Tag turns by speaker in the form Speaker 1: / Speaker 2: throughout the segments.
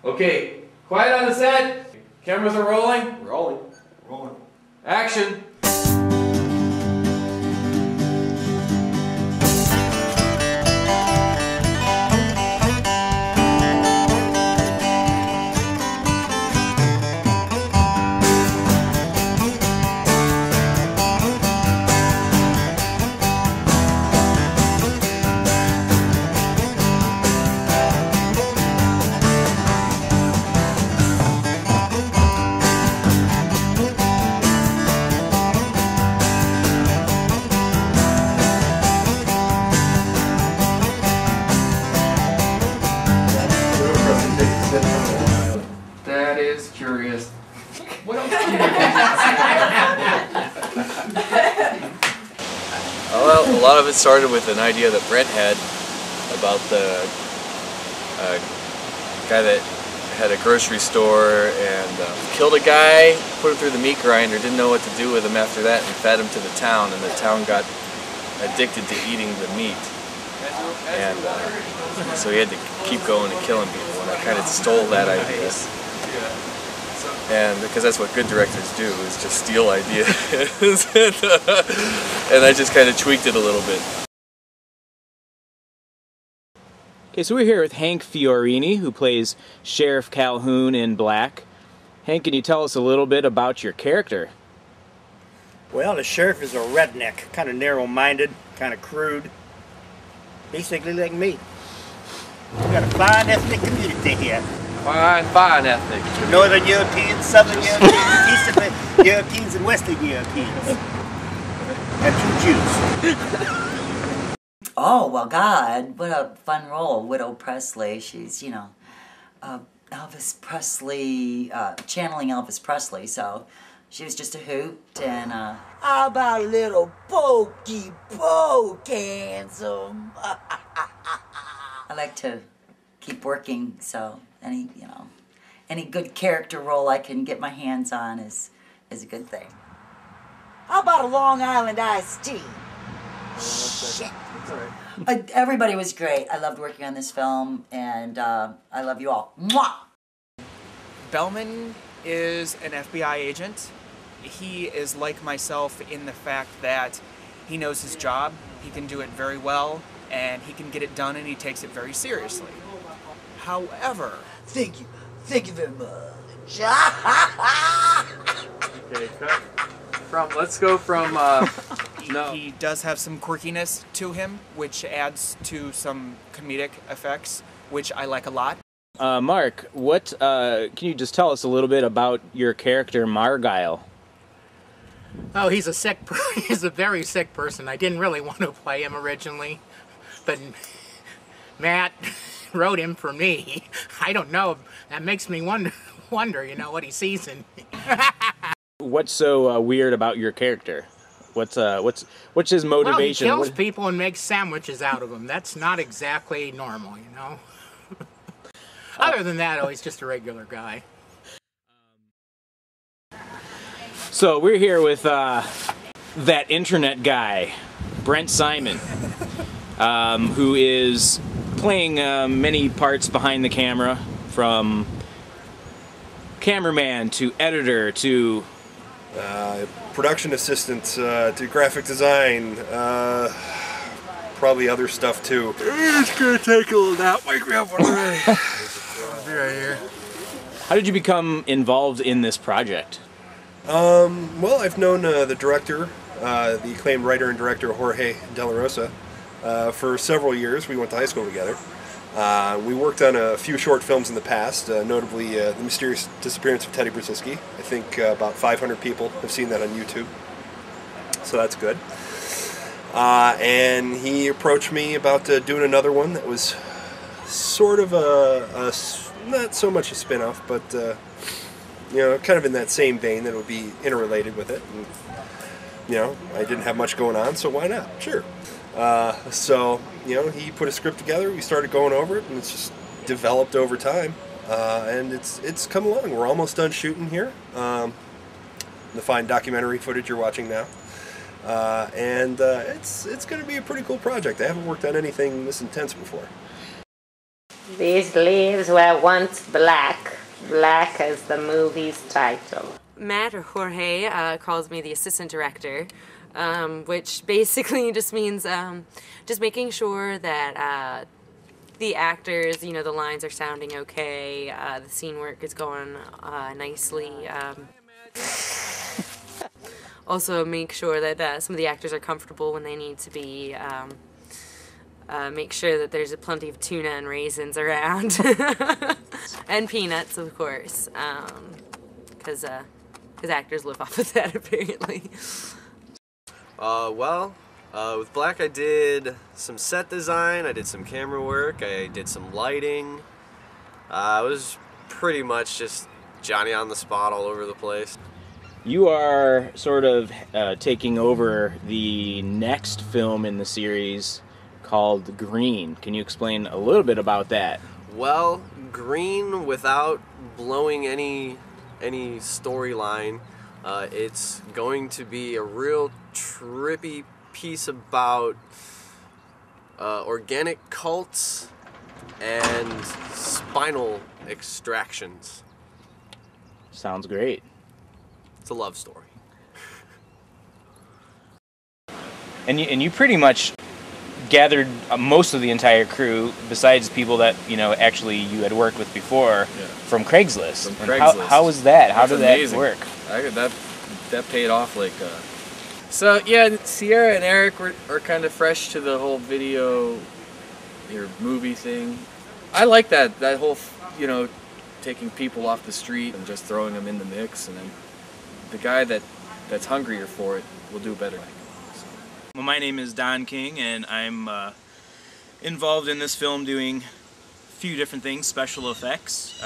Speaker 1: Okay, quiet on the set. Cameras are rolling.
Speaker 2: Rolling. Rolling.
Speaker 1: Action. That is curious. What else do you
Speaker 3: Well, a lot of it started with an idea that Brent had about the guy that had a grocery store and killed a guy, put him through the meat grinder, didn't know what to do with him after that, and fed him to the town, and the town got addicted to eating the meat. And so he had to keep going and killing people, and I kind of stole that idea. And because that's what good directors do, is just steal ideas. And I just kind of tweaked it a little bit.
Speaker 4: Okay, so we're here with Hank Fiorini, who plays Sheriff Calhoun in Black. Hank, can you tell us a little bit about your character?
Speaker 5: Well, the sheriff is a redneck, kind of narrow-minded, kind of crude. Basically like me. We've got a fine ethnic community here.
Speaker 1: Fine ethnic.
Speaker 5: Northern Europeans, Southern Europeans, Eastern Europeans, and Western Europeans. And 2 Jews.
Speaker 6: Oh, well, God, what a fun role. Widow Presley. She's, you know, Elvis Presley, channeling Elvis Presley, so she was just a hoot, and, how about a little pokey poke, handsome? I like to keep working, so any good character role I can get my hands on is a good thing. How about a Long Island iced tea? Shit. Everybody was great. I loved working on this film, and I love you all. Mwah!
Speaker 7: Bellman is an FBI agent. He is like myself in the fact that he knows his job, he can do it very well, and he can get it done, and he takes it very seriously. However...
Speaker 6: Thank you very much.
Speaker 1: Okay, cut. Let's go from,
Speaker 7: He does have some quirkiness to him, which adds to some comedic effects, which I like a lot.
Speaker 4: Mark, can you just tell us a little bit about your character, Margile?
Speaker 8: Oh, he's a very sick person. I didn't really want to play him originally, but Matt wrote him for me. I don't know. That makes me wonder, you know, what he sees in me.
Speaker 4: What's so weird about your character? What's his motivation?
Speaker 8: Well, he kills people and makes sandwiches out of them. That's not exactly normal, you know. Other than that, he's just a regular guy.
Speaker 4: So we're here with that internet guy, Brent Simon, who is playing many parts behind the camera, from cameraman to editor to
Speaker 2: production assistant to graphic design, probably other stuff too. It's gonna take a little nap. Wake me up when I'm ready. I'll be right here.
Speaker 4: How did you become involved in this project?
Speaker 2: Well, I've known the director, the acclaimed writer and director Jorge Delarosa, for several years. We went to high school together. We worked on a few short films in the past, notably The Mysterious Disappearance of Teddy Brzezinski. I think about 500 people have seen that on YouTube, so that's good. And he approached me about doing another one that was sort of not so much a spin-off, but you know, kind of in that same vein that would be interrelated with it. And, you know, I didn't have much going on, so why not? Sure. So, you know, he put a script together, we started going over it, and it's just developed over time. And it's come along. We're almost done shooting here. The fine documentary footage you're watching now. It's going to be a pretty cool project. I haven't worked on anything this intense before.
Speaker 9: These leaves were once black, black as the movie's title.
Speaker 10: Matt, or Jorge, calls me the assistant director, which basically just means just making sure that the actors, the lines are sounding okay, the scene work is going nicely. Also make sure that some of the actors are comfortable when they need to be. Make sure that there's plenty of tuna and raisins around. And peanuts, of course, because actors live off of that, apparently.
Speaker 2: With Black I did some set design, I did some camera work, I did some lighting. It was pretty much just Johnny on the spot all over the place.
Speaker 4: You are sort of taking over the next film in the series called Green. Can you explain a little bit about that?
Speaker 2: Well, Green, without blowing any storyline, it's going to be a real trippy piece about organic cults and spinal extractions.
Speaker 4: Sounds great.
Speaker 2: It's a love story.
Speaker 4: And you pretty much gathered most of the entire crew, besides people that actually you had worked with before, from Craigslist.
Speaker 3: From Craigslist.
Speaker 4: How was that? How did
Speaker 3: amazing.
Speaker 4: that work?
Speaker 3: That paid off like. So yeah, Sierra and Eric are kind of fresh to the whole video, your movie thing. I like that whole taking people off the street and just throwing them in the mix, and then the guy that's hungrier for it will do better.
Speaker 4: Well, my name is Don King, and I'm involved in this film doing a few different things: special effects,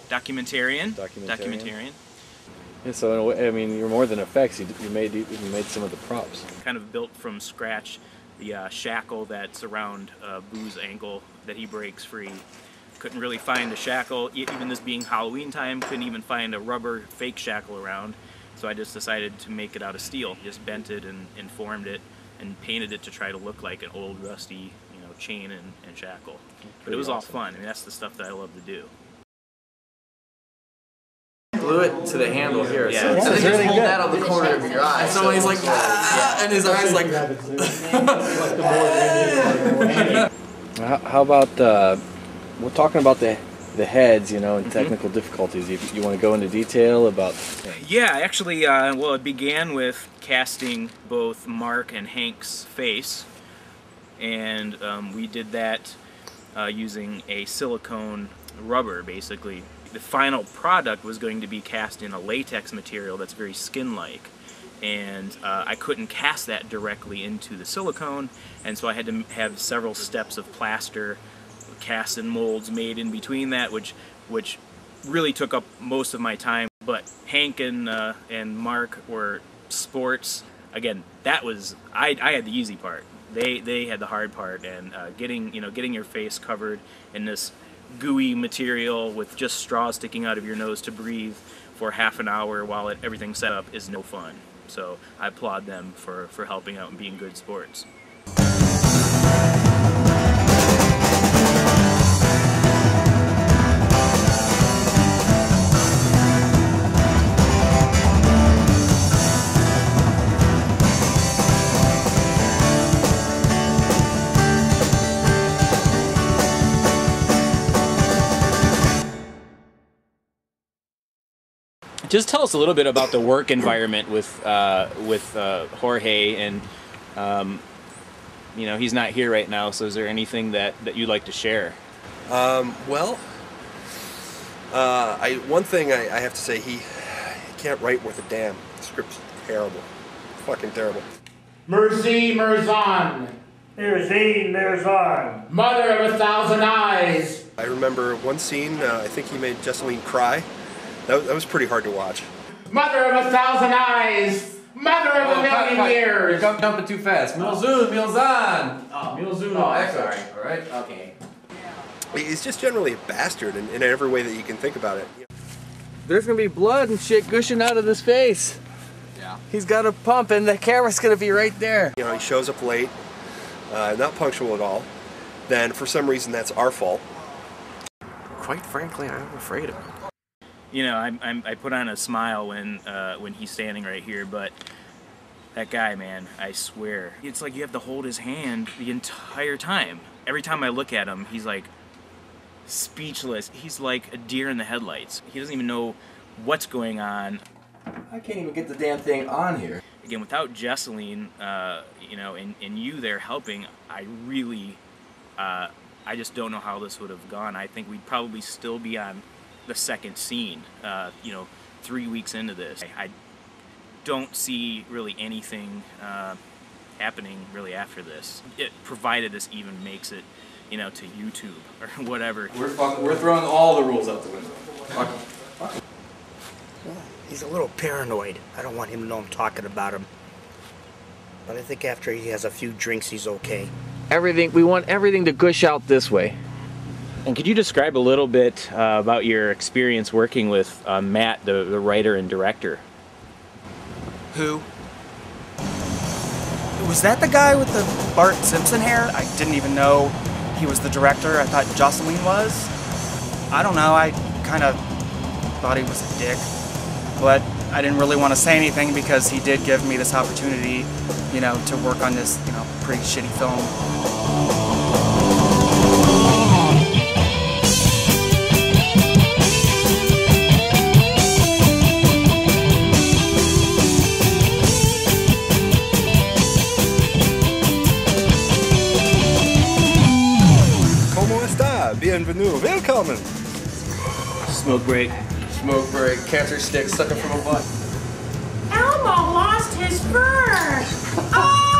Speaker 4: documentarian.
Speaker 3: Yeah, so in a way, I mean, you're more than effects. You made some of the props.
Speaker 4: Kind of built from scratch the shackle that's around Boo's ankle that he breaks free. Couldn't really find a shackle, even this being Halloween time. Couldn't even find a rubber fake shackle around. So I just decided to make it out of steel. Just bent it and formed it and painted it to try to look like an old rusty, chain and shackle. But it was all fun. I mean, that's the stuff that I love to do.
Speaker 3: Glue it to the handle here.
Speaker 4: Yeah,
Speaker 3: so
Speaker 4: it's
Speaker 3: just
Speaker 4: really
Speaker 3: hold
Speaker 4: good.
Speaker 3: that on the corner of your eye. So he's like, and his eyes like.
Speaker 11: How about we're talking about the heads, and technical difficulties. You want to go into detail about?
Speaker 4: Yeah, actually, well, it began with casting both Mark and Hank's face, and we did that using a silicone rubber, basically. The final product was going to be cast in a latex material that's very skin-like, and I couldn't cast that directly into the silicone, and so I had to have several steps of plaster casts and molds made in between that, which really took up most of my time. But Hank and Mark were sports. Again, that was I had the easy part. They had the hard part, and getting your face covered in this gooey material with just straws sticking out of your nose to breathe for half an hour while everything's set up is no fun. So I applaud them for helping out and being good sports. Just tell us a little bit about the work environment with Jorge, and he's not here right now. So is there anything that you'd like to share?
Speaker 2: One thing I have to say, he can't write worth a damn. The script's terrible, fucking terrible.
Speaker 8: Merci, Merzon.
Speaker 5: Merzon.
Speaker 8: Mother of 1,000 eyes.
Speaker 2: I remember one scene. I think he made Jesseline cry. That was pretty hard to watch.
Speaker 8: Mother of 1,000 eyes. Mother of a million years.
Speaker 1: You're jumping too fast. Milzoon, Milzan.
Speaker 8: Oh, Milzoon.
Speaker 1: Oh, sorry. All right.
Speaker 8: Okay.
Speaker 2: He's just generally a bastard in every way that you can think about it.
Speaker 3: There's gonna be blood and shit gushing out of his face. Yeah. He's got a pump, and the camera's gonna be right there.
Speaker 2: He shows up late, not punctual at all. Then for some reason that's our fault.
Speaker 12: quite frankly, I'm afraid of him.
Speaker 4: You know, I put on a smile when he's standing right here, but that guy, man, I swear, it's like you have to hold his hand the entire time. Every time I look at him, he's like speechless. He's like a deer in the headlights. He doesn't even know what's going on.
Speaker 12: I can't even get the damn thing on here.
Speaker 4: Again, without Jesseline, you know, and you there helping, I really, I just don't know how this would have gone. I think we'd probably still be on the second scene, you know, 3 weeks into this. I don't see really anything happening really after this, provided this even makes it, you know, to YouTube or whatever.
Speaker 12: We're throwing all the rules out the window. Fuck.
Speaker 5: He's a little paranoid. I don't want him to know I'm talking about him. But I think after he has a few drinks, he's okay.
Speaker 11: We want everything to gush out this way.
Speaker 4: And could you describe a little bit about your experience working with Matt, the writer and director?
Speaker 7: Who? Was that the guy with the Bart Simpson hair? I didn't even know he was the director. I thought Jocelyn was. I don't know, I kind of thought he was a dick. But I didn't really want to say anything because he did give me this opportunity, you know, to work on this, you know, pretty shitty film.
Speaker 2: Bienvenue, willkommen.
Speaker 4: Smoke break.
Speaker 12: Smoke break, cancer stick sucking from a butt.
Speaker 13: Elmo lost his fur! Oh!